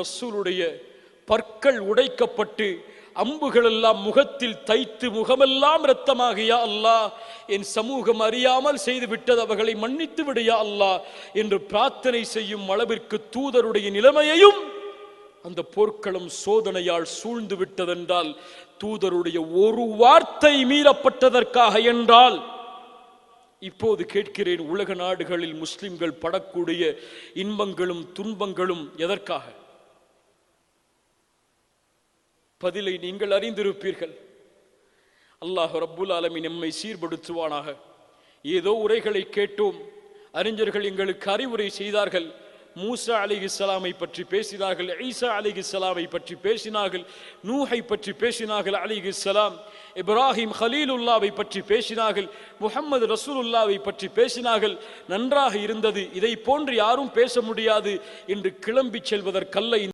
ரசூலுடைய பற்கள் உடைக்கப்பட்டு அம்புகள் எல்லாம் முகத்தில் தைத்து முகமெல்லாம் இரத்தமாக, யா அல்லாஹ் என் சமூகம் அறியாமல் செய்து விட்டது, அவர்களை மன்னித்து விடு யா அல்லாஹ் என்று பிரார்த்தனை செய்யும் அளவிற்கு தூதருடைய நிலைமையையும் அந்த போர்க்களம் சோதனையால் சூழ்ந்து விட்டதென்றால், தூதருடைய ஒரு வார்த்தை மீறப்பட்டதற்காக என்றால், இப்போது கேட்கிறேன், உலக நாடுகளில் முஸ்லிம்கள் படக்கூடிய இன்பங்களும் துன்பங்களும் எதற்காக? பதிலை நீங்கள் அறிந்திருப்பீர்கள். அல்லாஹ் ரப்புல் ஆலமீன் நம்மை சீர்படுத்துவானாக. ஏதோ உரைகளை கேட்டோம், அறிஞர்கள் எங்களுக்கு அறிவுரை செய்தார்கள். மூசா அலைஹிஸ்ஸலாமை பற்றி பேசினார்கள், ஈசா அலைஹிஸ்ஸலாமை பற்றி பேசினார்கள், நூஹை பற்றி பேசினார்கள் அலைஹிஸ்ஸலாம், இப்ராஹிம் ஹலீலுல்லாவை பற்றி பேசினார்கள், முஹம்மது ரசூலுல்லாவை பற்றி பேசினார்கள். நன்றாக இருந்தது, இதை போன்று யாரும் பேச முடியாது என்று கிளம்பி செல்வதற்கல்ல